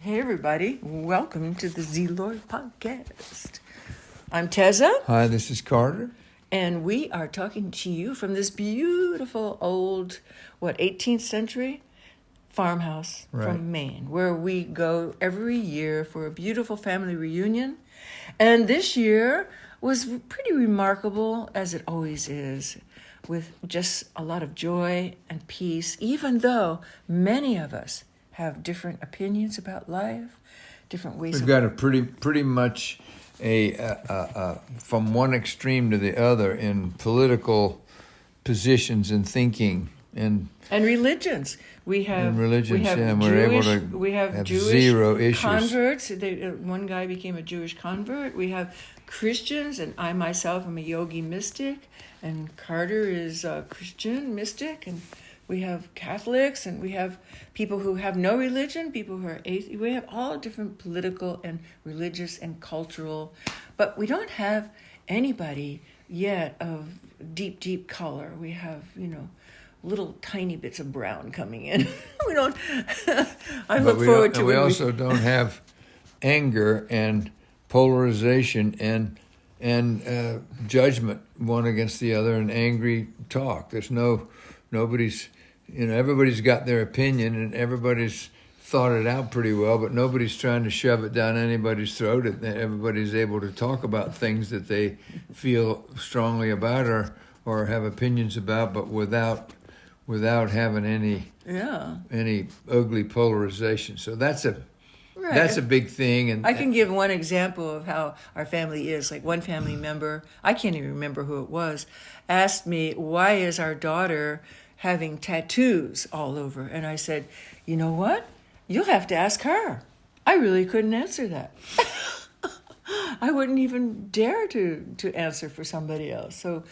Hey everybody, welcome to the Z-Lord podcast. I'm teZa. Hi, this is Carter. And we are talking to you from this beautiful old, 18th century farmhouse from Maine, where we go every year for a beautiful family reunion. And this year was pretty remarkable, as it always is, with just a lot of joy and peace, even though many of us have different opinions about life, different ways. We've got a pretty much from one extreme to the other in political positions and thinking and religions. We have religions, and we're able to have Jewish zero issues. Converts. One guy became a Jewish convert. We have Christians, and I myself am a yogi mystic, and Carter is a Christian mystic, and we have Catholics, and we have people who have no religion, people who are atheists. We have all different political and religious and cultural, but we don't have anybody yet of deep color. We have, little tiny bits of brown coming in. We don't. I look forward to it. We also don't have anger and polarization and judgment one against the other and angry talk. There's nobody's. Everybody's got their opinion and everybody's thought it out pretty well, but nobody's trying to shove it down anybody's throat. Everybody's able to talk about things that they feel strongly about or have opinions about, but without having any ugly polarization. So that's a big thing. And I can give one example of how our family is. Like one family member, I can't even remember who it was, asked me, why is our daughter having tattoos all over? And I said, you know what? You'll have to ask her. I really couldn't answer that. I wouldn't even dare to answer for somebody else. So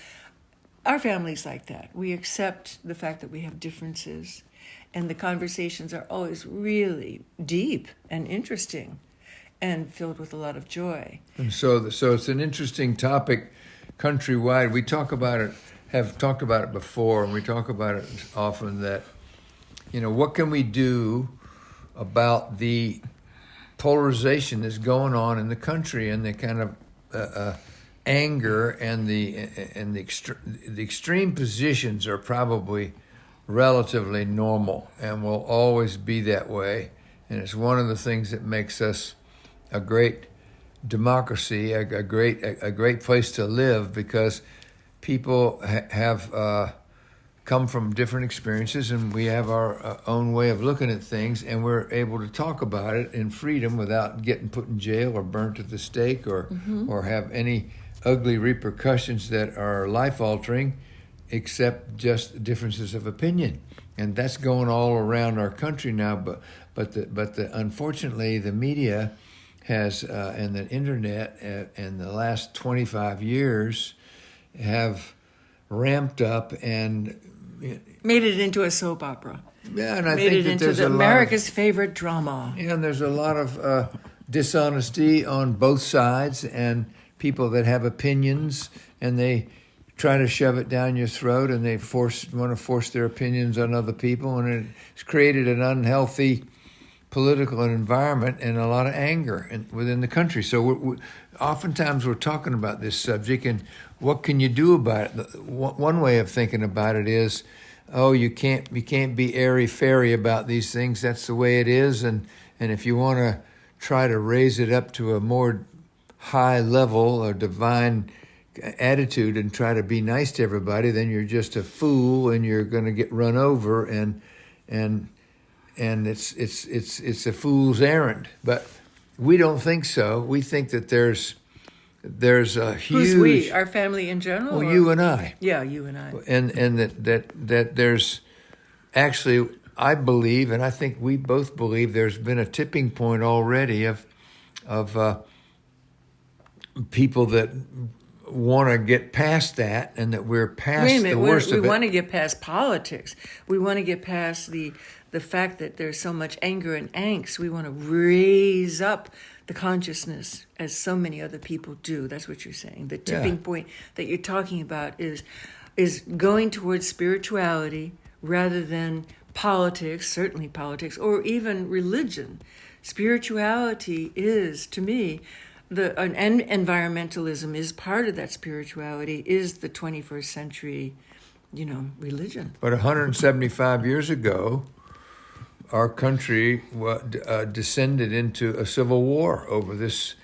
our family's like that. We accept the fact that we have differences, and the conversations are always really deep and interesting and filled with a lot of joy. And so it's an interesting topic countrywide. We have talked about it before, and we talk about it often that, what can we do about the polarization that's going on in the country and the kind of anger and the extreme positions are probably relatively normal and will always be that way. And it's one of the things that makes us a great democracy, a great place to live, because people have come from different experiences, and we have our own way of looking at things, and we're able to talk about it in freedom without getting put in jail or burnt at the stake or have any ugly repercussions that are life-altering, except just differences of opinion. And that's going all around our country now, but unfortunately the media has and the internet in the last 25 years have ramped up and made it into a soap opera. Yeah, and I made think it that into there's America's favorite drama. Yeah, and there's a lot of dishonesty on both sides, and people that have opinions and they try to shove it down your throat, and they want to force their opinions on other people, and it's created an unhealthy political environment and a lot of anger within the country. So oftentimes we're talking about this subject, and what can you do about it? One way of thinking about it is, you can't be airy-fairy about these things. That's the way it is, and if you want to try to raise it up to a more high level or divine attitude and try to be nice to everybody, then you're just a fool and you're going to get run over, and it's a fool's errand. But we don't think so. We think that there's a huge. Who's we? Our family in general? Well, you and I. Yeah, you and I. And that there's actually, I believe, and I think we both believe, there's been a tipping point already of people that want to get past that, and that we're past the worst of it. We want to get past politics. We want to get past the fact that there's so much anger and angst. We want to raise up the consciousness, as so many other people do. That's what you're saying. The tipping point that you're talking about is going towards spirituality rather than politics, certainly politics, or even religion. Spirituality is, to me, and environmentalism is part of that spirituality, is the 21st century, religion. But 175 years ago, our country descended into a civil war over this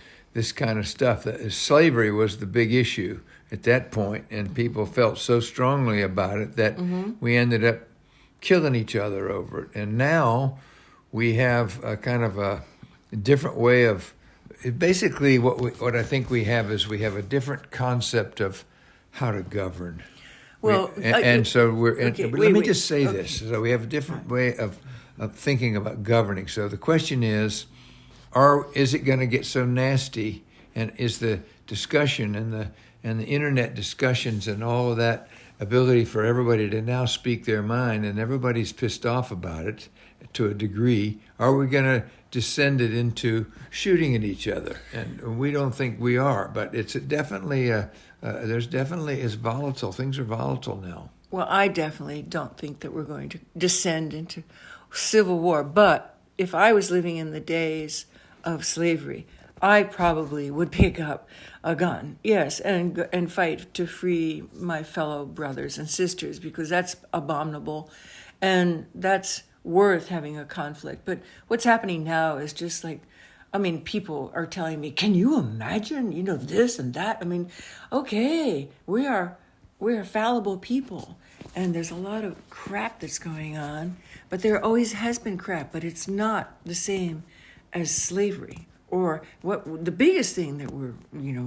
kind of stuff. Slavery was the big issue at that point, and people felt so strongly about it that we ended up killing each other over it. And now we have a kind of a different way of, basically what I think we have is we have a different concept of how to govern. Well, So we're. Okay, But wait, let me wait. just say Okay. this: so we have a different way of thinking about governing. So the question is it going to get so nasty? And is the discussion and the internet discussions and all of that ability for everybody to now speak their mind, and everybody's pissed off about it to a degree, are we going to descend it into shooting at each other? And we don't think we are, but it's definitely it's volatile. Things are volatile now. Well, I definitely don't think that we're going to descend into civil war. But if I was living in the days of slavery, I probably would pick up a gun, yes, and fight to free my fellow brothers and sisters, because that's abominable, and that's worth having a conflict. But what's happening now is just like, people are telling me, can you imagine, this and that? Okay, we're fallible people, and there's a lot of crap that's going on, but there always has been crap, but it's not the same as slavery. Or what the biggest thing that we're,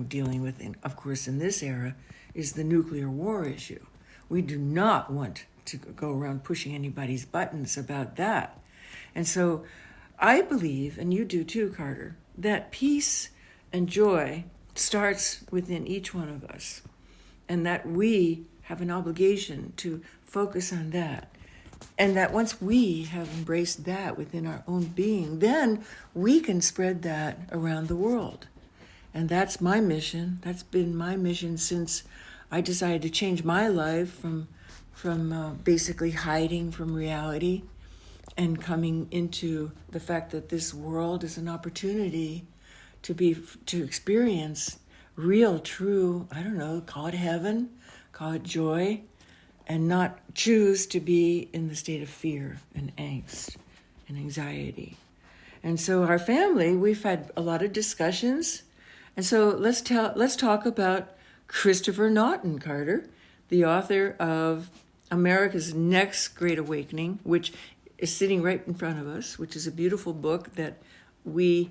dealing with, of course, in this era, is the nuclear war issue. We do not want to go around pushing anybody's buttons about that. And so I believe, and you do too, Carter, that peace and joy starts within each one of us, and that we have an obligation to focus on that. And that once we have embraced that within our own being, then we can spread that around the world. And that's my mission. That's been my mission since I decided to change my life from basically hiding from reality and coming into the fact that this world is an opportunity to experience real, true, call it heaven, call it joy, and not choose to be in the state of fear and angst and anxiety. And so our family, we've had a lot of discussions. And so let's talk about Christopher Naughton, Carter, the author of America's Next Great Awakening, which is sitting right in front of us, which is a beautiful book that we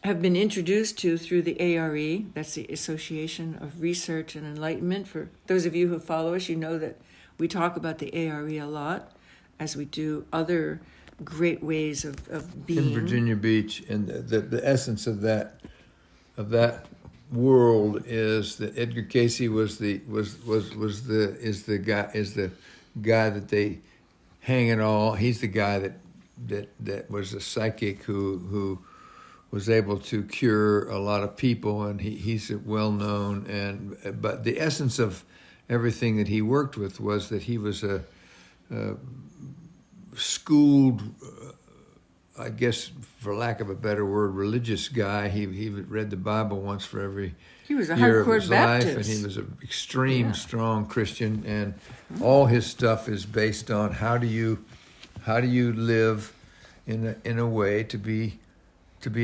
have been introduced to through the ARE, that's the Association of Research and Enlightenment. For those of you who follow us, you know that we talk about the ARE a lot, as we do other great ways of being. In Virginia Beach, and the essence of that world is that Edgar Cayce is the guy that they hang it all. He's the guy that was a psychic who was able to cure a lot of people, and he's well known. But the essence of everything that he worked with was that he was a schooled, I guess, for lack of a better word, religious guy. He read the Bible once for every He was a year of hardcore his Baptist. life, and he was an extreme, strong Christian. And all his stuff is based on how do you live in a way to be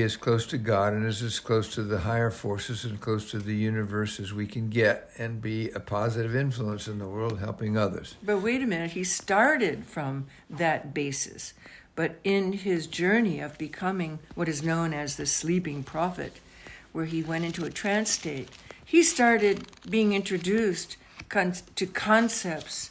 as close to God and as close to the higher forces and close to the universe as we can get, and be a positive influence in the world, helping others. But wait a minute, he started from that basis. But in his journey of becoming what is known as the sleeping prophet, where he went into a trance state, he started being introduced to concepts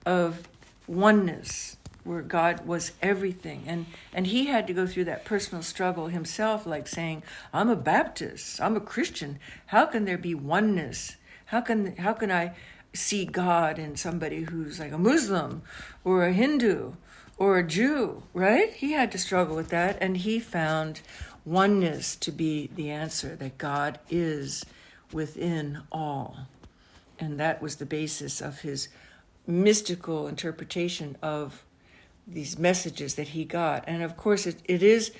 of oneness, where God was everything. And he had to go through that personal struggle himself, like saying, I'm a Baptist, I'm a Christian. How can there be oneness? How can I see God in somebody who's like a Muslim or a Hindu or a Jew, right? He had to struggle with that, and he found oneness to be the answer, that God is within all. And that was the basis of his mystical interpretation of these messages that he got. And of course, it is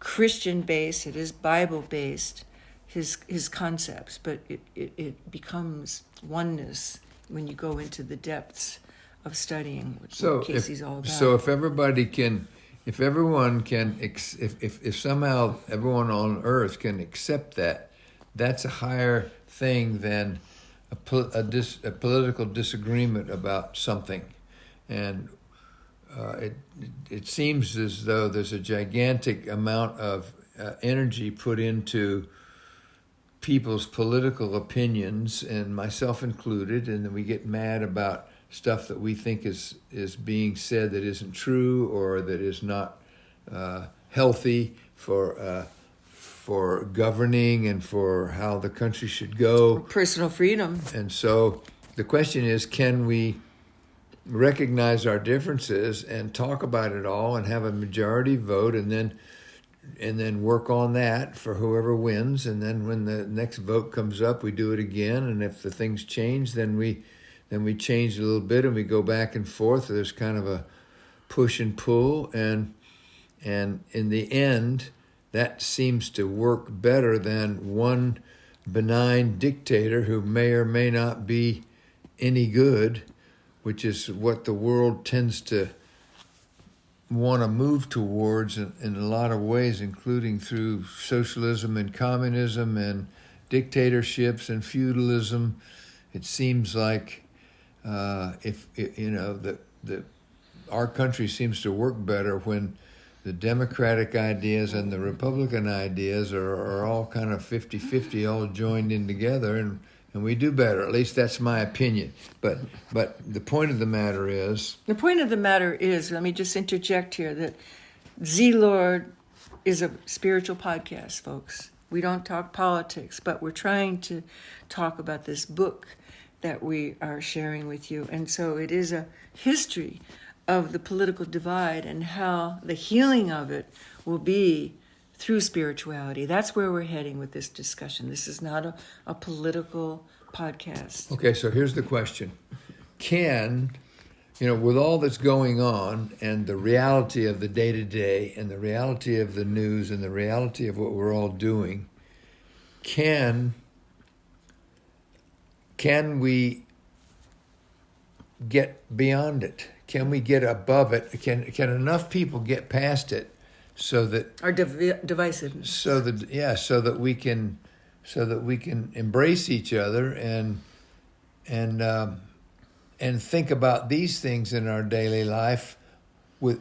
Christian based, it is Bible based, his concepts, but it becomes oneness when you go into the depths of studying what Casey's all about. So if everybody can, if everyone can, if somehow everyone on earth can accept that, that's a higher thing than a political disagreement about something. And it seems as though there's a gigantic amount of energy put into people's political opinions, and myself included, and then we get mad about stuff that we think is being said that isn't true or that is not healthy for governing and for how the country should go. Personal freedom. And so the question is, can we recognize our differences and talk about it all and have a majority vote, and then work on that for whoever wins, and then when the next vote comes up, we do it again, and if the things change, then we change a little bit and we go back and forth. There's kind of a push and pull, and in the end, that seems to work better than one benign dictator who may or may not be any good, which is what the world tends to want to move towards in a lot of ways, including through socialism and communism and dictatorships and feudalism. It seems like our country seems to work better when the Democratic ideas and the Republican ideas are all kind of 50-50, all joined in together, and we do better. At least that's my opinion. But the point of the matter is... The point of the matter is, let me just interject here, that Z-Lord is a spiritual podcast, folks. We don't talk politics, but we're trying to talk about this book that we are sharing with you. And so it is a history of the political divide and how the healing of it will be through spirituality. That's where we're heading with this discussion. This is not a political podcast. Okay, so here's the question. With all that's going on and the reality of the day-to-day and the reality of the news and the reality of what we're all doing, can we get beyond it? Can we get above it? Can enough people get past it so that our divisiveness, so that we can embrace each other and think about these things in our daily life with,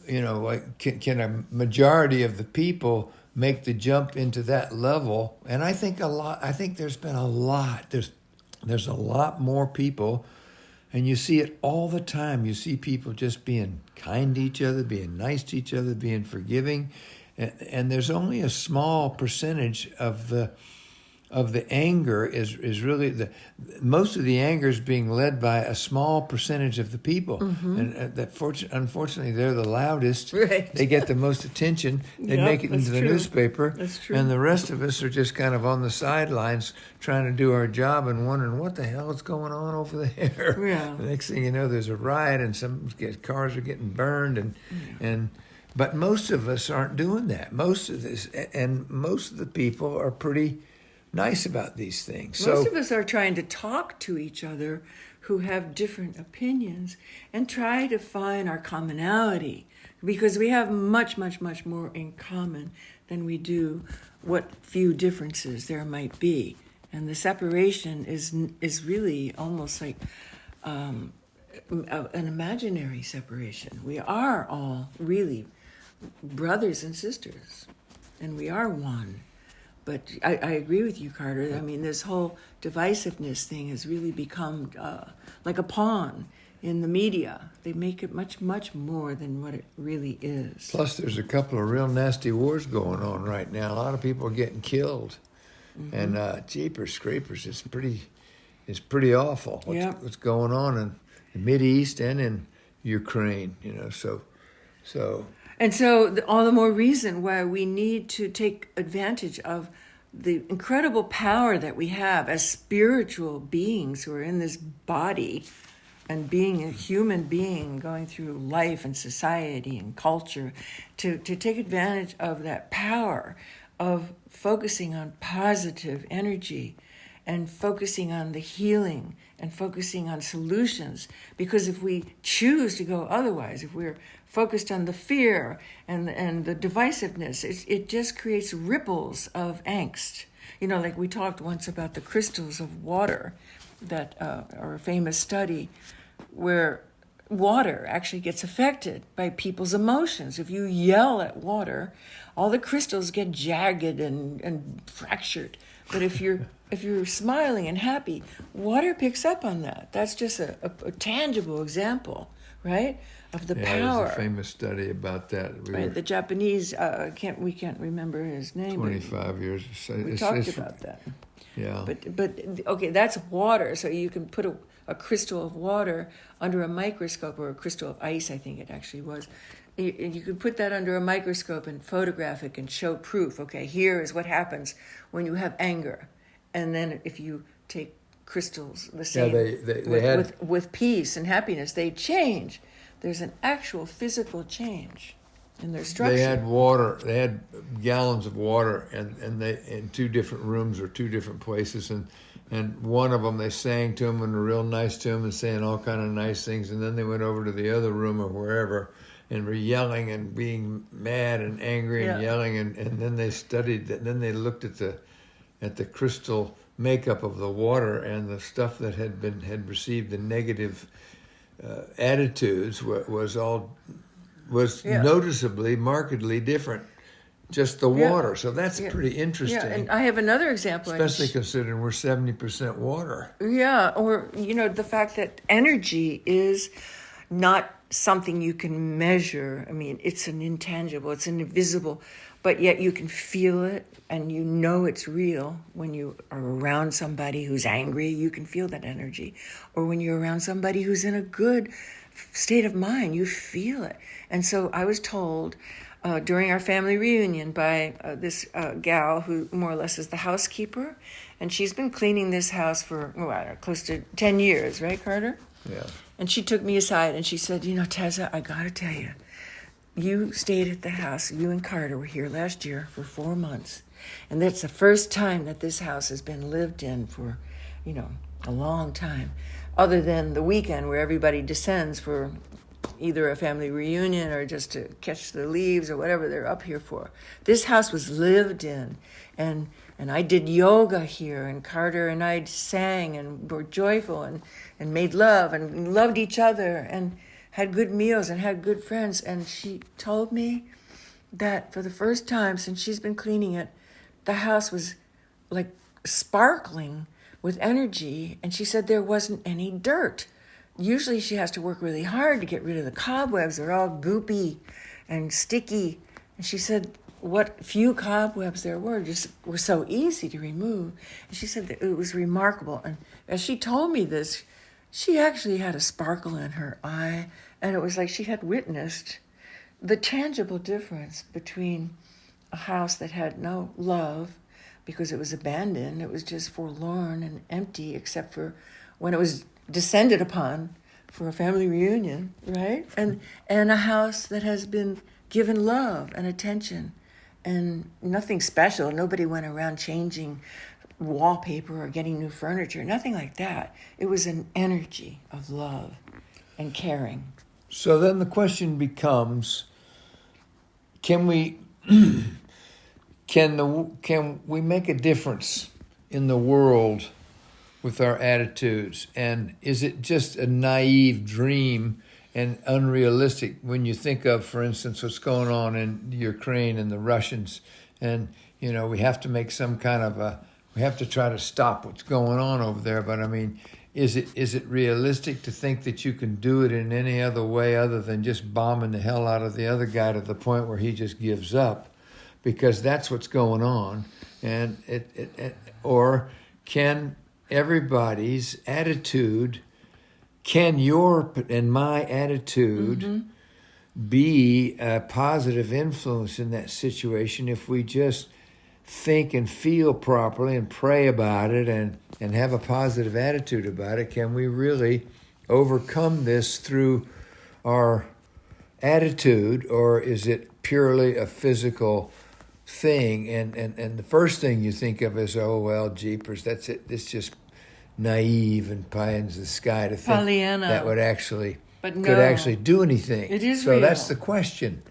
can a majority of the people make the jump into that level? And I think there's been a lot. There's a lot more people. And you see it all the time. You see people just being kind to each other, being nice to each other, being forgiving. And there's only a small percentage of the anger is really most of the anger is being led by a small percentage of the people. Mm-hmm. And unfortunately, they're the loudest. Right. They get the most attention. They make it into the newspaper. That's true. And the rest of us are just kind of on the sidelines trying to do our job and wondering what the hell is going on over there. Yeah. The next thing you know, there's a riot and some cars are getting burned but most of us aren't doing that. Most of the people are pretty nice about these things. Most of us are trying to talk to each other who have different opinions and try to find our commonality, because we have much, much, much more in common than we do what few differences there might be. And the separation is really almost like an imaginary separation. We are all really brothers and sisters, and we are one. But I agree with you, Carter. I mean, this whole divisiveness thing has really become like a pawn in the media. They make it much, much more than what it really is. Plus, there's a couple of real nasty wars going on right now. A lot of people are getting killed. Mm-hmm. And jeepers scrapers, it's pretty awful what's going on in the Mideast and in Ukraine, so... And so all the more reason why we need to take advantage of the incredible power that we have as spiritual beings who are in this body and being a human being going through life and society and culture, to take advantage of that power of focusing on positive energy and focusing on the healing and focusing on solutions. Because if we choose to go otherwise, if we're focused on the fear and the divisiveness, it just creates ripples of angst. You know, like we talked once about the crystals of water that are a famous study where water actually gets affected by people's emotions. If you yell at water, all the crystals get jagged and fractured. But if you're smiling and happy, water picks up on that. That's just a tangible example, right, of the power. There's a famous study about that. The Japanese we can't remember his name. 25 years. We talked about that. Yeah. But okay, that's water. So you can put a crystal of water under a microscope, or a crystal of ice, I think it actually was. You could put that under a microscope and photograph it and show proof. Okay, here is what happens when you have anger. And then if you take crystals, the same with peace and happiness, they change. There's an actual physical change in their structure. They had water. They had gallons of water, and they in two different rooms or two different places, and one of them they sang to him and were real nice to him and saying all kind of nice things, and then they went over to the other room or wherever and were yelling and being mad and angry and yelling, and then they studied that. Then they looked at the crystal makeup of the water, and the stuff that had received the negative attitudes was noticeably, markedly different. Just the water. So that's pretty interesting. Yeah, and I have another example. Especially considering we're 70% water. Yeah, or, the fact that energy is not something you can measure. I mean, it's an intangible, it's an invisible, but yet you can feel it and you know it's real. When you are around somebody who's angry, you can feel that energy. Or when you're around somebody who's in a good state of mind, you feel it. And so I was told during our family reunion by this gal who more or less is the housekeeper, and she's been cleaning this house for close to 10 years, right, Carter? Yeah. And she took me aside and she said, teZa, I gotta tell you, you stayed at the house. You and Carter were here last year for 4 months. And that's the first time that this house has been lived in for, a long time. Other than the weekend where everybody descends for either a family reunion or just to catch the leaves or whatever they're up here for. This house was lived in. And I did yoga here, and Carter and I sang and were joyful and made love and loved each other and had good meals and had good friends. And she told me that for the first time since she's been cleaning it, the house was like sparkling with energy. And she said there wasn't any dirt. Usually she has to work really hard to get rid of the cobwebs. They're all goopy and sticky. And she said what few cobwebs there were so easy to remove. And she said that it was remarkable. And as she told me this, she actually had a sparkle in her eye. And it was like she had witnessed the tangible difference between a house that had no love because it was abandoned. It was just forlorn and empty, except for when it was descended upon for a family reunion, right? And a house that has been given love and attention and nothing special. Nobody went around changing wallpaper or getting new furniture, nothing like that. It was an energy of love and caring. So then the question becomes, can we make a difference in the world with our attitudes? And is it just a naive dream and unrealistic when you think of, for instance, what's going on in Ukraine and the Russians? And, we have to make some kind of we have to try to stop what's going on over there. But I mean, is it realistic to think that you can do it in any other way other than just bombing the hell out of the other guy to the point where he just gives up? Because that's what's going on. And or can everybody's attitude, can your and my attitude be a positive influence in that situation if we just think and feel properly and pray about it and have a positive attitude about it? Can we really overcome this through our attitude, or is it purely a physical thing? And the first thing you think of is, oh, well, jeepers, that's it. It's just naive and pie in the sky to think Pollyanna. that would actually But could no. actually do anything. It is so real. that's the question.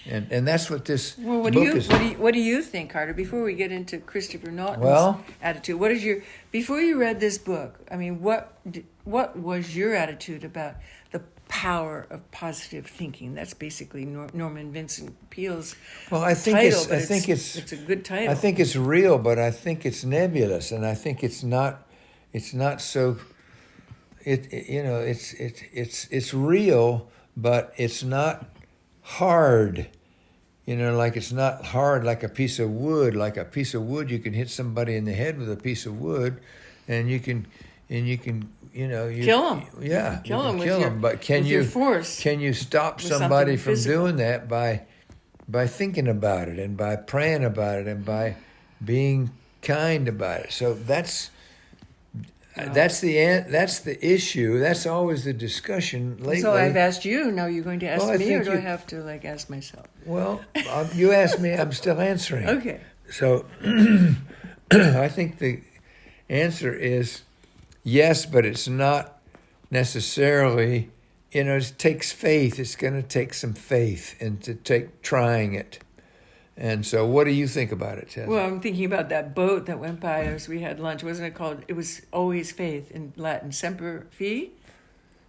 And that's what this Well, book is. what do you think, Carter? Before we get into Christopher Naughton's Well- attitude, what is your before you read this book? I mean, what was your attitude about the power of positive thinking? That's basically Norman Vincent Peale's Well, I think title. it's. But I think it's. it's a good title. I think it's real, but I think it's nebulous, and I think it's not. It's not so. It's real, but it's not hard. Like it's not hard like a piece of wood. Like a piece of wood, you can hit somebody in the head with a piece of wood, and you can kill them. Yeah, Kill them with kill your- them. But can with you your force. Can you stop With somebody something from physical. doing that by thinking about it and by praying about it and by being kind about it? So that's the issue. That's always the discussion lately. So I've asked you. Now you're going to ask Well, I me, or think do I you- have to ask myself? Well, you asked me. I'm still answering. Okay. So I think the answer is yes, but it's not necessarily. It takes faith. It's going to take some faith and to take trying it. And so, what do you think about it, teZa? Well, I'm thinking about that boat that went by as we had lunch. Wasn't it called? It was always faith in Latin. Semper Fi.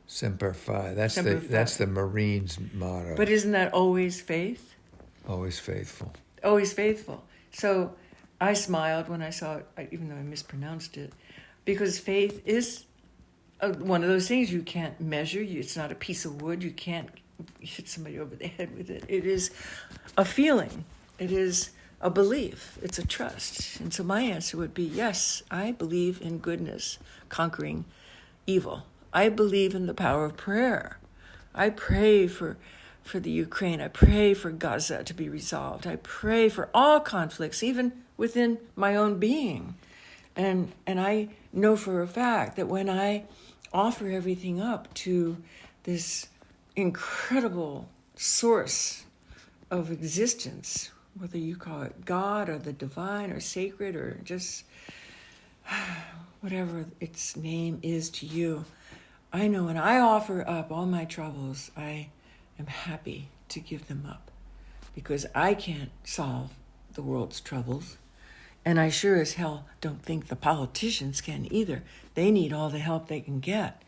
Semper Fi. That's Semper the Fi. that's the Marines' motto. But isn't that always faith? Always faithful. Always faithful. So I smiled when I saw it, even though I mispronounced it, because faith is one of those things you can't measure. It's not a piece of wood. You can't hit somebody over the head with it. It is a feeling. It is a belief. It's a trust. And so my answer would be, yes, I believe in goodness conquering evil. I believe in the power of prayer. I pray for the Ukraine. I pray for Gaza to be resolved. I pray for all conflicts, even within my own being. And I know for a fact that when I offer everything up to this incredible source of existence, whether you call it God or the divine or sacred or just whatever its name is to you, I know when I offer up all my troubles, I am happy to give them up because I can't solve the world's troubles. And I sure as hell don't think the politicians can either. They need all the help they can get.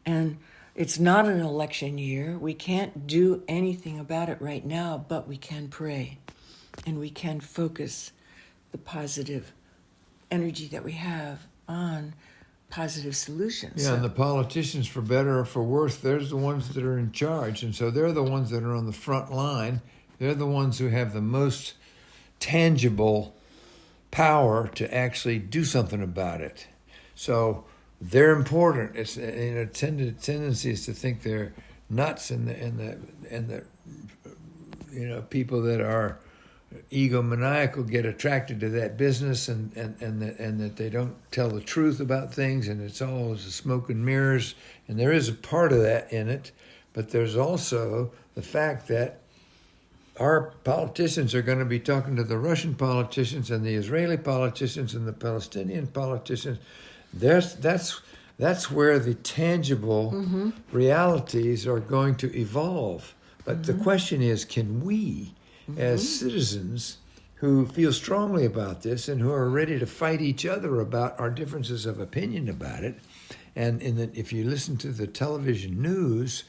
And it's not an election year. We can't do anything about it right now, but we can pray. And we can focus the positive energy that we have on positive solutions. Yeah, and the politicians, for better or for worse, they're the ones that are in charge. And so they're the ones that are on the front line. They're the ones who have the most tangible power to actually do something about it. So they're important. It's tendency is to think they're nuts, and the people that are egomaniacal get attracted to that business, and that they don't tell the truth about things, and it's all smoke and mirrors. And there is a part of that in it, but there's also the fact that our politicians are going to be talking to the Russian politicians and the Israeli politicians and the Palestinian politicians. That's where the tangible realities are going to evolve. But the question is, can we, as citizens who feel strongly about this and who are ready to fight each other about our differences of opinion about it, and if you listen to the television news,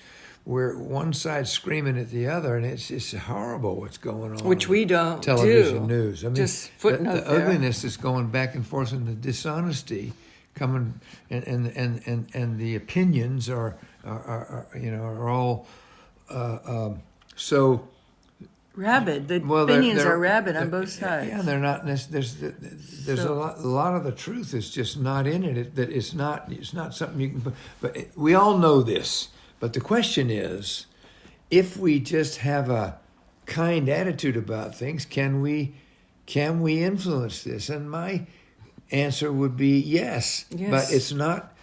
where one side's screaming at the other, and it's horrible what's going on. Which we don't television do. news. I mean, Just footnote the there. ugliness is going back and forth, and the dishonesty coming, and the opinions are all so Rabid. The well. opinions they're- are rabid on both sides. Yeah, they're not. There's a lot of the truth is just not in it. That it's not something you can. But we all know this. But the question is, if we just have a kind attitude about things, can we influence this? And my answer would be yes. Yes. But it's not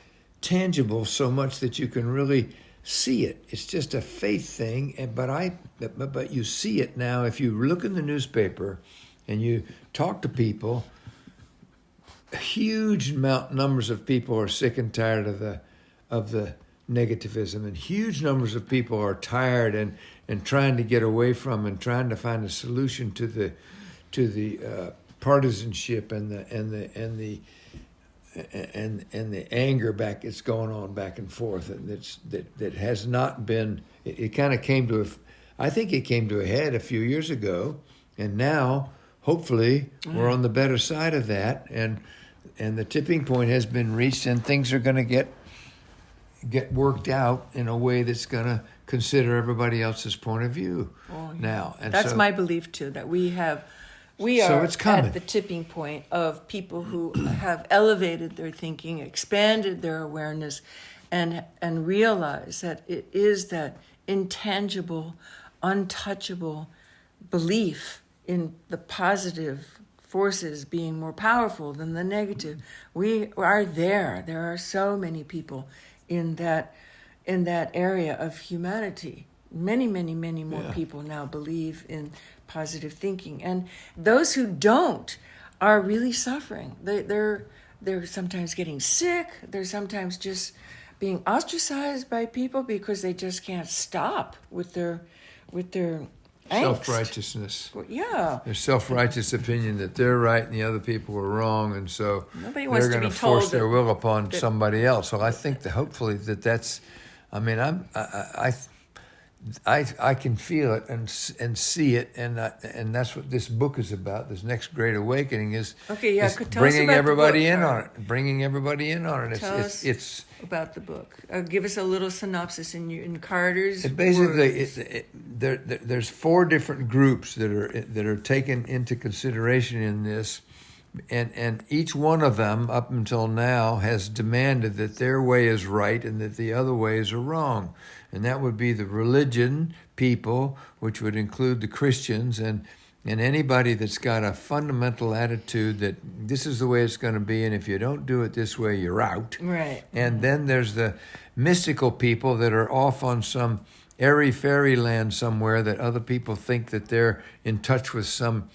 tangible so much that you can really see it. It's just a faith thing, but you see it now. If you look in the newspaper and you talk to people, huge numbers of people are sick and tired of the negativism, and huge numbers of people are tired and trying to get away from and trying to find a solution to the partisanship and the anger it's going on back and forth, and that has not been. It kind of came to I think it came to a head a few years ago, and now hopefully we're on the better side of that, and the tipping point has been reached, and things are going to get worked out in a way that's going to consider everybody else's point of view now. And that's my belief too, that we are at the tipping point of people who have elevated their thinking, expanded their awareness, and realize that it is that intangible, untouchable belief in the positive forces being more powerful than the negative. We are there. There are so many people in that area of humanity. Many more people now believe in positive thinking, and those who don't are really suffering. They're sometimes getting sick. They're sometimes just being ostracized by people because they just can't stop with their angst. Self-righteousness. Yeah. Their self-righteous opinion that they're right and the other people are wrong, and so nobody wants they're to going be to told force their will upon that somebody else. So I think that hopefully that's. I mean, I can feel it and see it, and that's what this book is about. This next great awakening is bringing everybody in on it. Bringing everybody in on it. It's about the book. Give us a little synopsis in Carter's. There's 4 different groups that are taken into consideration in this. And each one of them, up until now, has demanded that their way is right and that the other ways are wrong. And that would be the religion people, which would include the Christians, and anybody that's got a fundamental attitude that this is the way it's going to be, and if you don't do it this way, you're out. Right. And then there's the mystical people that are off on some airy fairyland somewhere that other people think that they're in touch with some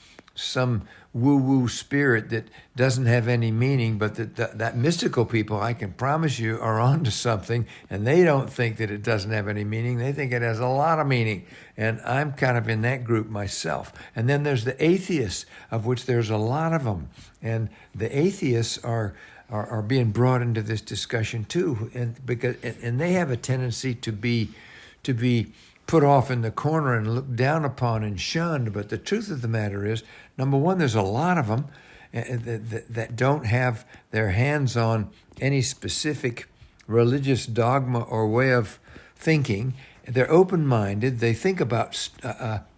woo-woo spirit that doesn't have any meaning, but that mystical people, I can promise you, are onto something, and they don't think that it doesn't have any meaning. They think it has a lot of meaning, and I'm kind of in that group myself. And then there's the atheists, of which there's a lot of them, and the atheists are being brought into this discussion too, and they have a tendency to be put off in the corner and looked down upon and shunned. But the truth of the matter is, number one, there's a lot of them that don't have their hands on any specific religious dogma or way of thinking. They're open-minded. They think about,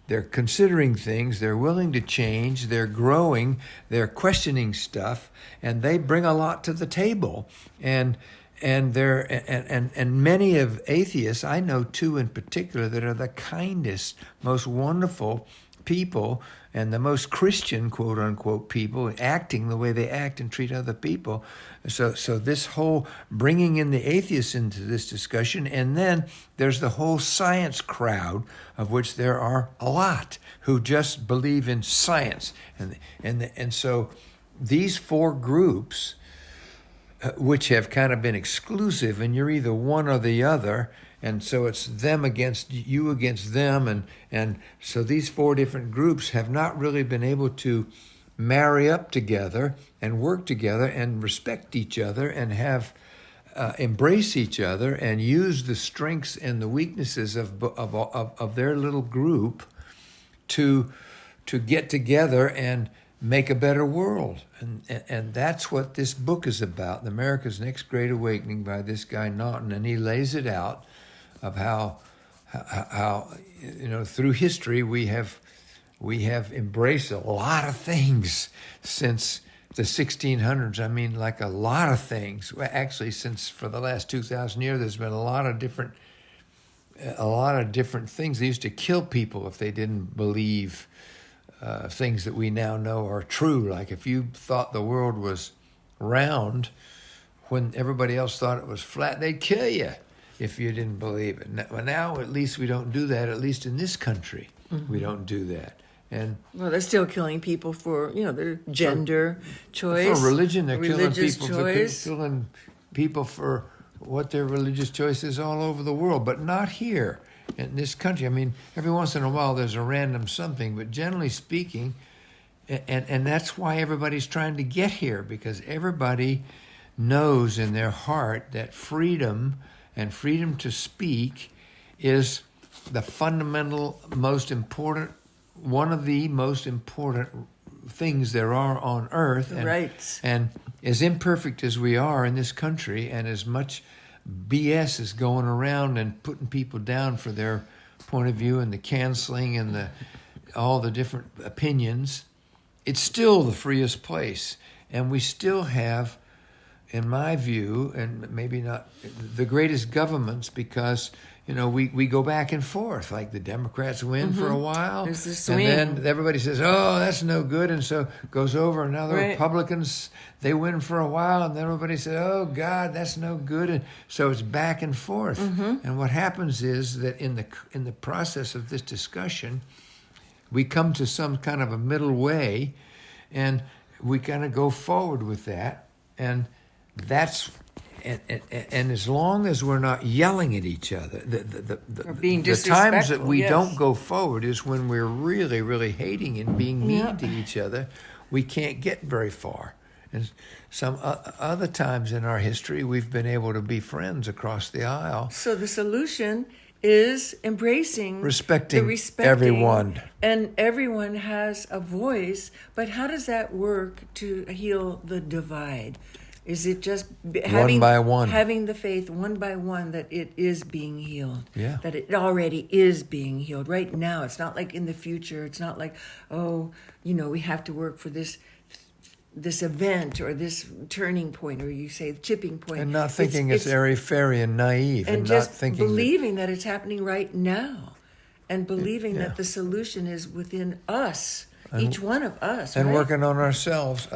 they're considering things. They're willing to change. They're growing. They're questioning stuff, and they bring a lot to the table. And many of atheists, I know 2 in particular, that are the kindest, most wonderful people and the most Christian, quote unquote, people, acting the way they act and treat other people. So this whole bringing in the atheists into this discussion, and then there's the whole science crowd, of which there are a lot, who just believe in science. And so these 4 groups, which have kind of been exclusive, and you're either one or the other, and so it's them against you against them, and so these 4 different groups have not really been able to marry up together and work together and respect each other and have embrace each other and use the strengths and the weaknesses of their little group to get together and make a better world. And that's what this book is about, America's Next Great Awakening, by this guy Naughton. And he lays it out of how through history we have embraced a lot of things since the 1600s. I mean, like a lot of things. Well, actually, since for the last 2,000 years, there's been a lot of different things. They used to kill people if they didn't believe things that we now know are true. Like if you thought the world was round, when everybody else thought it was flat, they'd kill you if you didn't believe it. Now at least we don't do that. At least in this country, we don't do that. And well, they're still killing people for their gender choice, for religion. They're religious killing people for what their religious choice is all over the world, but not here in this country. I mean, every once in a while there's a random something, but generally speaking, and that's why everybody's trying to get here, because everybody knows in their heart that freedom and freedom to speak is the fundamental, most important, one of the most important things there are on earth. Rights. And as imperfect as we are in this country, and as much BS is going around and putting people down for their point of view and the canceling and all the different opinions, it's still the freest place. And we still have, in my view, and maybe not the greatest governments, because we go back and forth. Like the Democrats win for a while, There's this swing. and then everybody says, "Oh, that's no good," and so goes over. And now the Republicans, they win for a while, and then everybody says, "Oh God, that's no good," and so it's back and forth. And what happens is that in the process of this discussion, we come to some kind of a middle way, and we kind of go forward with that, and that's. And as long as we're not yelling at each other, Or being the times that disrespectful, we yes. don't go forward is when we're really, really hating and being mean to each other. We can't get very far. And some other times in our history, we've been able to be friends across the aisle. So the solution is embracing Respecting respecting everyone. And everyone has a voice, but how does that work to heal the divide? Is it just having, by one. having the faith one by one that it is being healed? Yeah. That it already is being healed right now. It's not like in the future. It's not like, we have to work for this event or this turning point, or you say tipping point. And not thinking it's airy-fairy and naive. And not just thinking believing that it's happening right now. And believing that the solution is within us. Each one of us, and right? working on ourselves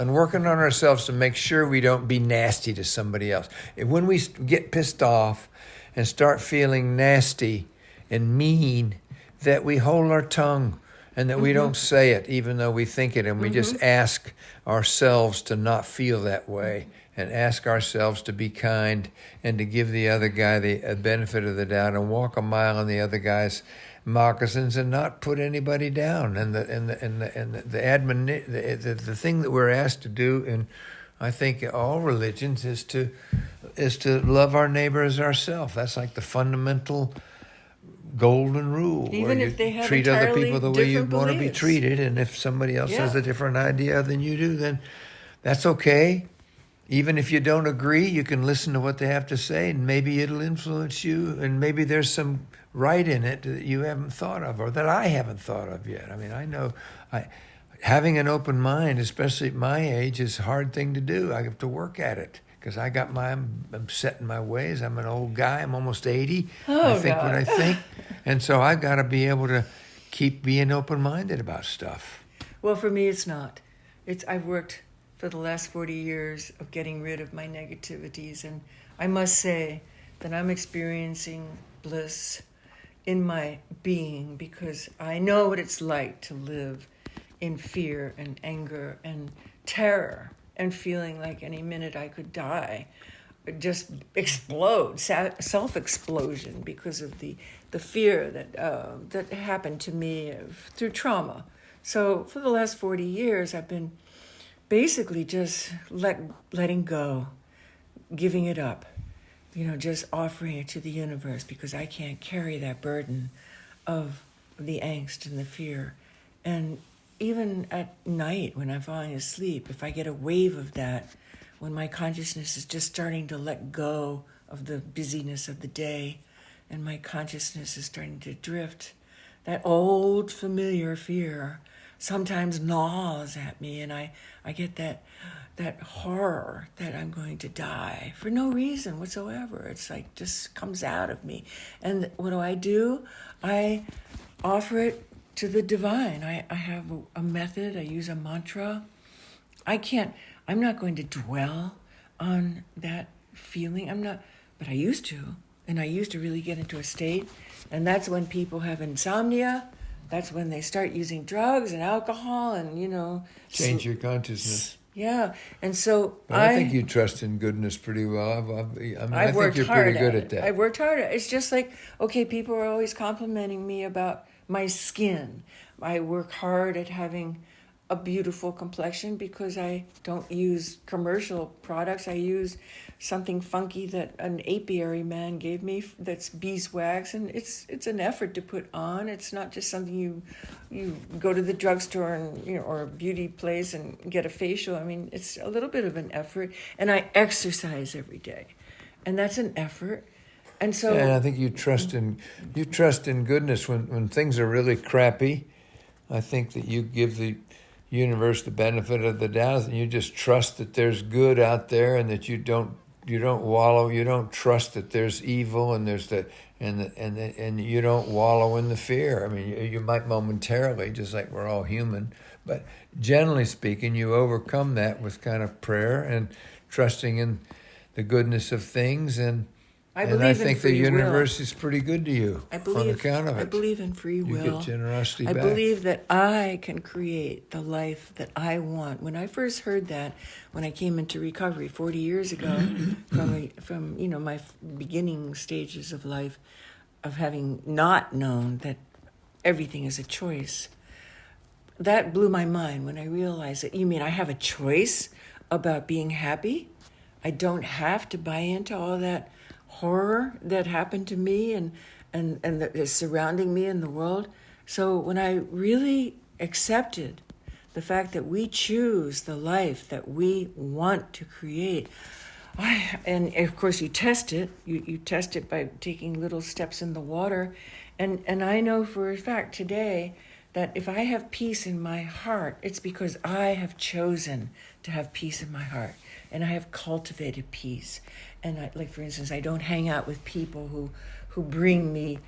to make sure we don't be nasty to somebody else. When we get pissed off and start feeling nasty and mean, that we hold our tongue and that we don't say it even though we think it, and we just ask ourselves to not feel that way, and ask ourselves to be kind and to give the other guy the benefit of the doubt, and walk a mile in the other guy's moccasins and not put anybody down. And the thing that we're asked to do in, I think, all religions is to love our neighbor as ourselves. That's like the fundamental golden rule. Even if they have treat other entirely people the way you different want to be beliefs. treated, and if somebody else has a different idea than you do, then that's okay. Even if you don't agree, you can listen to what they have to say, and maybe it'll influence you, and maybe there's some right in it that you haven't thought of, or that I haven't thought of yet. I mean, I know having an open mind, especially at my age, is a hard thing to do. I have to work at it, because I'm set in my ways. I'm an old guy. I'm almost 80. I think what I think. And so I've got to be able to keep being open-minded about stuff. Well, for me, it's not. I've worked for the last 40 years of getting rid of my negativities, and I must say that I'm experiencing bliss in my being, because I know what it's like to live in fear and anger and terror and feeling like any minute I could die, just explode, self-explosion, because of the fear that happened to me through trauma. So for the last 40 years, I've been basically just letting go, giving it up, just offering it to the universe, because I can't carry that burden of the angst and the fear. And even at night when I'm falling asleep, if I get a wave of that, when my consciousness is just starting to let go of the busyness of the day, and my consciousness is starting to drift, that old familiar fear sometimes gnaws at me, and I get that horror that I'm going to die for no reason whatsoever. It's like just comes out of me. And what do? I offer it to the divine. I have a method. I use a mantra. I'm not going to dwell on that feeling. I'm not, but I used to. And I used to really get into a state. And that's when people have insomnia. That's when they start using drugs and alcohol and, Change your consciousness. Yeah. And so But I think you trust in goodness pretty well. I think you're pretty good at that. I worked hard at it. It's just like, okay, people are always complimenting me about my skin. I work hard at having a beautiful complexion because I don't use commercial products. I use something funky that an apiary man gave me that's beeswax, and it's an effort to put on. It's not just something you go to the drugstore and or a beauty place and get a facial. I mean, it's a little bit of an effort, and I exercise every day, and that's an effort. And so, and I think you trust in goodness when things are really crappy. I think that you give the universe the benefit of the doubt, and you just trust that there's good out there, and that you don't wallow. You don't trust that there's evil, and and you don't wallow in the fear. I mean, you might momentarily, just like we're all human, but generally speaking, you overcome that with kind of prayer and trusting in the goodness of things. And I think the universe is pretty good to you on account of it. I believe in free will. You get generosity back. I believe that I can create the life that I want. When I first heard that, when I came into recovery 40 years ago, from my beginning stages of life, of having not known that everything is a choice, that blew my mind when I realized that, you mean I have a choice about being happy? I don't have to buy into all that horror that happened to me and that is surrounding me in the world. So when I really accepted the fact that we choose the life that we want to create, and of course you test it. You test it by taking little steps in the water, and I know for a fact today that if I have peace in my heart, it's because I have chosen to have peace in my heart, and I have cultivated peace. And like for instance, I don't hang out with people who bring me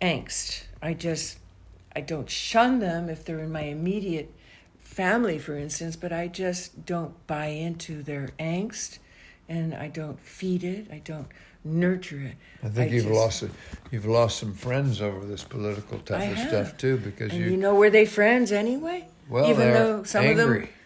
angst. I don't shun them if they're in my immediate family, for instance, but I just don't buy into their angst, and I don't feed it. I don't nurture it. I think you've lost some friends over this political type of stuff too, because were they friends anyway? Well, even they're though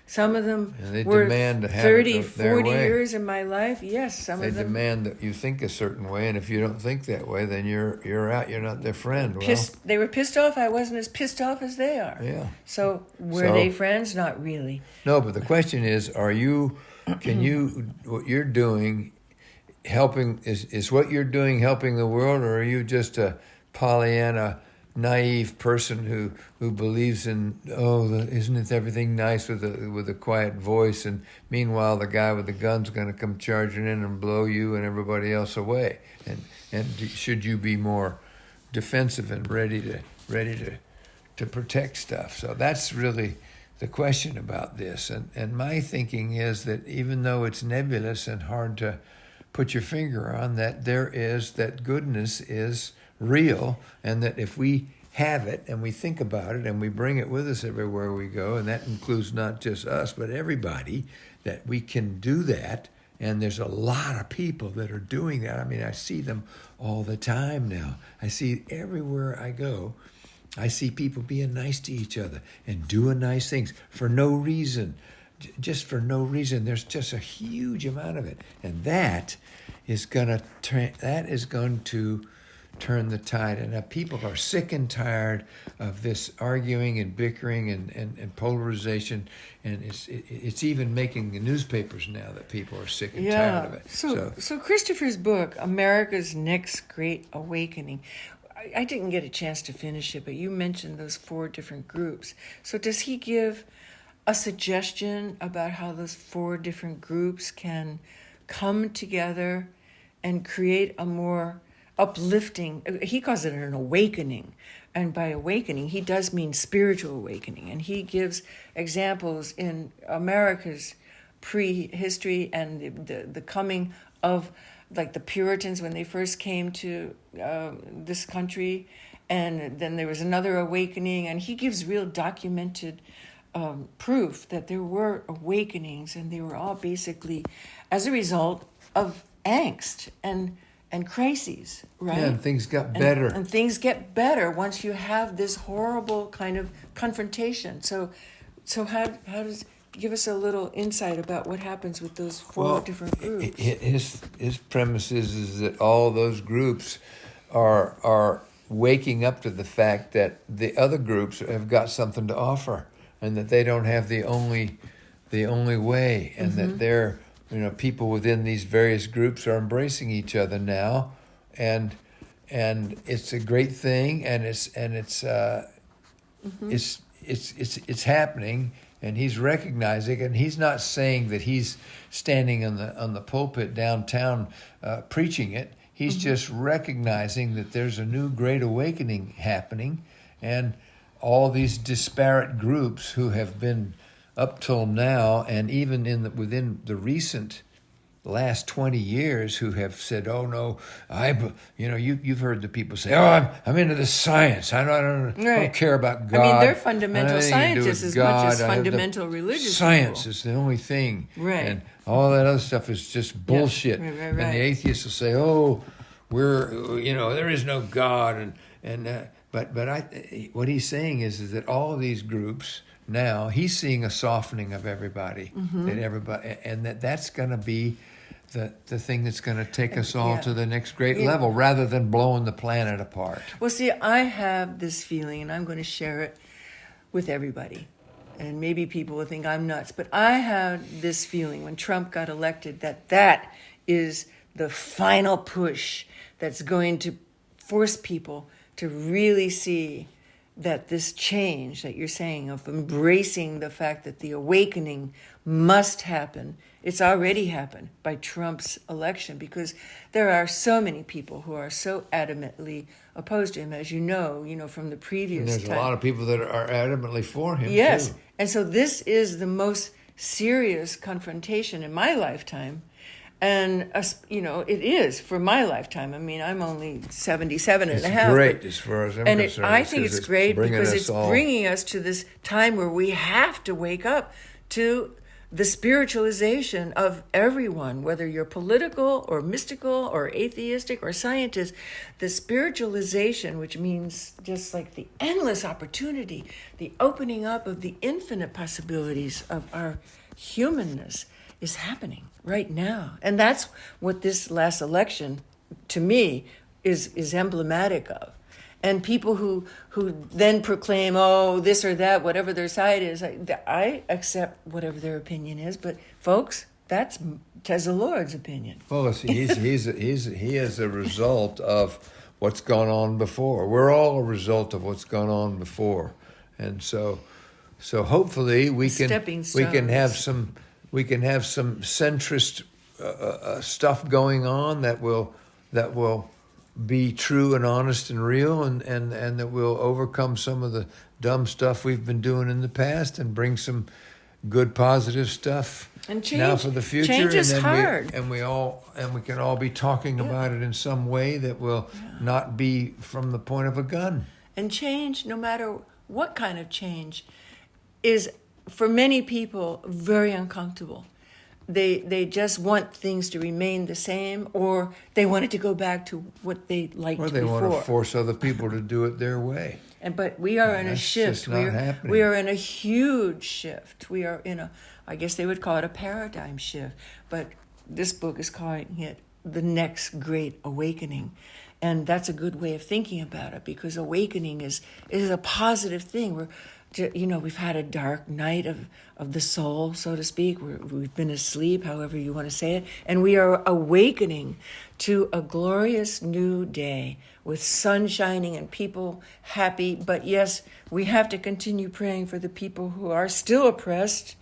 some of them and they were demand to have 30, it their 40 way. years in my life. Yes, They demand that you think a certain way, and if you don't think that way, then you're out. You're not their friend. They were pissed off. I wasn't as pissed off as they are. Yeah. So were they friends? Not really. No, but the question is, what you're doing helping, is what you're doing helping the world, or are you just a Pollyanna, naive person who believes in, isn't it everything nice with a quiet voice, and meanwhile the guy with the gun's going to come charging in and blow you and everybody else away? And should you be more defensive and ready to protect stuff? So that's really the question about this. And my thinking is that even though it's nebulous and hard to put your finger on, that goodness is real, and that if we have it and we think about it and we bring it with us everywhere we go, and that includes not just us but everybody, that we can do that. And there's a lot of people that are doing that. I mean, I see them all the time now. I see everywhere I go, I see people being nice to each other and doing nice things for no reason, just for no reason. There's just a huge amount of it, and that is going to turn the tide. And people are sick and tired of this arguing and bickering and polarization, and it's even making the newspapers now that people are sick and tired of it. So Christopher's book, America's Next Great Awakening, I didn't get a chance to finish it, but you mentioned those 4 different groups. So does he give a suggestion about how those 4 different groups can come together and create a more uplifting, he calls it an awakening, and by awakening he does mean spiritual awakening, and he gives examples in America's prehistory and the coming of, like, the Puritans when they first came to this country, and then there was another awakening, and he gives real documented proof that there were awakenings, and they were all basically as a result of angst and crises, right? Yeah, and things got better. And things get better once you have this horrible kind of confrontation. So how does give us a little insight about what happens with those four different groups? His premise is that all those groups are waking up to the fact that the other groups have got something to offer, and that they don't have the only way, and that they're people within these various groups are embracing each other now, and it's a great thing, and it's happening. And he's recognizing, and he's not saying that he's standing on the pulpit downtown preaching it. He's just recognizing that there's a new great awakening happening, and all these disparate groups who have been up till now, and even within the recent last 20 years, who have said, "Oh no, you've heard the people say, oh, I'm into the science. I don't care about God. I mean, they're fundamental scientists as much as fundamental religious science people. is the only thing, right? And all that other stuff is just bullshit." Right. And the atheists will say, "Oh, there is no God," but what he's saying is that all of these groups now, he's seeing a softening of everybody, that's going to be the thing that's going to take us all to the next great level, rather than blowing the planet apart. Well, see, I have this feeling, and I'm going to share it with everybody. And maybe people will think I'm nuts, but I have this feeling when Trump got elected that is the final push that's going to force people to really see that this change that you're saying of embracing the fact that the awakening must happen, it's already happened by Trump's election, because there are so many people who are so adamantly opposed to him, as you know from the previous and there's time. a lot of people that are adamantly for him, yes, too. And so this is the most serious confrontation in my lifetime. And, it is for my lifetime. I mean, I'm only 77 and a half. It's great as far as I'm concerned. I think it's great because it's all bringing us to this time where we have to wake up to the spiritualization of everyone, whether you're political or mystical or atheistic or scientist. The spiritualization, which means just like the endless opportunity, the opening up of the infinite possibilities of our humanness, is happening right now. And that's what this last election, to me, is emblematic of. And people who then proclaim, oh, this or that, whatever their side is, I accept whatever their opinion is. But folks, that's teZa Lord's opinion. Well, he is a result of what's gone on before. We're all a result of what's gone on before, and so hopefully we can have some centrist stuff going on that will be true and honest and real, and that will overcome some of the dumb stuff we've been doing in the past and bring some good positive stuff now for the future. Change is hard. We can all be talking about it in some way that will not be from the point of a gun. And change, no matter what kind of change, is for many people very uncomfortable. They just want things to remain the same, or they want it to go back to what they liked before. Or they want to force other people to do it their way. But we are in a shift. Just not happening. We are in a huge shift. We are in I guess they would call it a paradigm shift. But this book is calling it the next great awakening. And that's a good way of thinking about it, because awakening is a positive thing. We've had a dark night of the soul, so to speak. We've been asleep, however you want to say it. And we are awakening to a glorious new day with sun shining and people happy. But yes, we have to continue praying for the people who are still oppressed.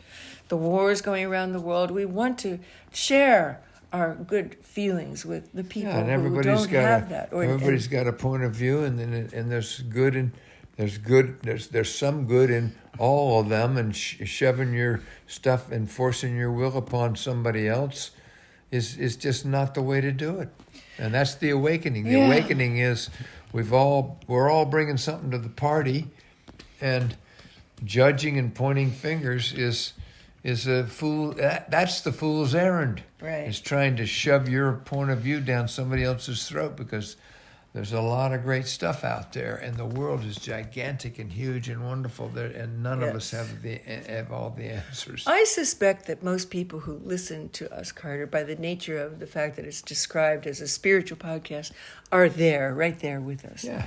The wars going around the world. We want to share our good feelings with the people who don't have that. Everybody's got a point of view, and there's good and there's some good in all of them, and shoving your stuff and forcing your will upon somebody else is just not the way to do it. And that's the awakening. The awakening is we're all bringing something to the party, and judging and pointing fingers is is a fool. That's the fool's errand. Right. Is trying to shove your point of view down somebody else's throat, because there's a lot of great stuff out there, and the world is gigantic and huge and wonderful. There, and none of us have all the answers. I suspect that most people who listen to us, Carter, by the nature of the fact that it's described as a spiritual podcast, are there, right there with us. Yeah.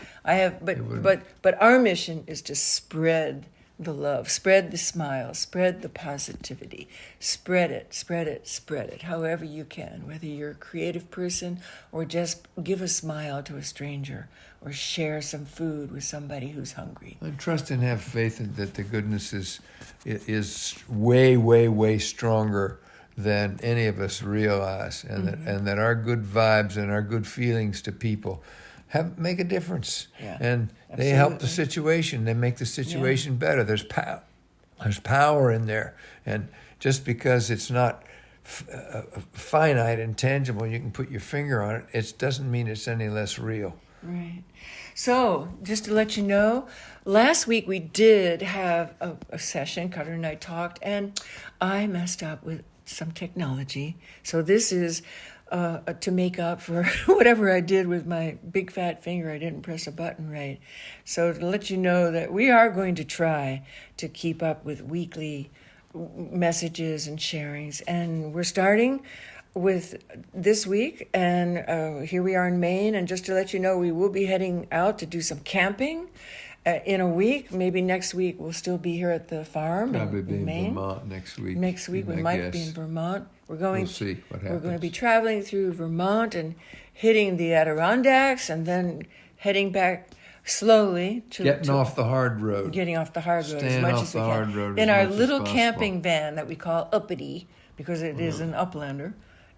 But our mission is to spread the love, spread the smile, spread the positivity, spread it, however you can, whether you're a creative person or just give a smile to a stranger or share some food with somebody who's hungry. And trust and have faith that the goodness is way, way, way stronger than any of us realize, and that our good vibes and our good feelings to people make a difference. Yeah, and absolutely. they help the situation. They make the situation better. There's power in there, and just because it's not finite and tangible, you can put your finger on it. It doesn't mean it's any less real. Right. So, just to let you know, last week we did have a session. Carter and I talked, and I messed up with some technology. So this is to make up for whatever I did with my big fat finger. I didn't press a button right. So to let you know that we are going to try to keep up with weekly messages and sharings. And we're starting with this week, and here we are in Maine. And just to let you know, we will be heading out to do some camping in a week. Maybe next week we'll still be here at the farm. Probably be in Maine. Vermont next week. Next week we might be in Vermont. We'll see what happens. We're going to be traveling through Vermont and hitting the Adirondacks, and then heading back slowly getting off the hard road. Getting off the hard road as Staying much off as we the can. hard road In as our much as little possible. camping van that we call Uppity, because it is an uplander.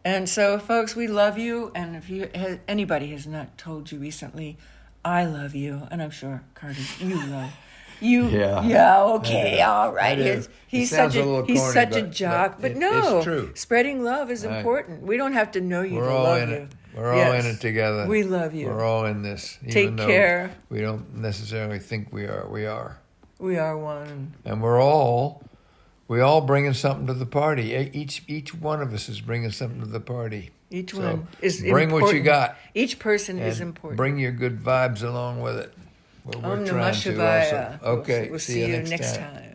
And so, folks, we love you. And if anybody has not told you recently, I love you, and I'm sure Carter, you love. You Yeah. Okay, all right. He's such a jock, but no, it's true. Spreading love is important. We don't have to know you We're to all love in you. it. We're all in it together. We love you. We're all in this. Take even though care. We don't necessarily think we are. We are. We are one. And we all bringing something to the party. Each one of us is bringing something to the party. Each So one is bring important. what you got. Each person is And important. bring your good vibes along with it. We're Om trying Namah to Shivaya. also. Okay. We'll see you next time.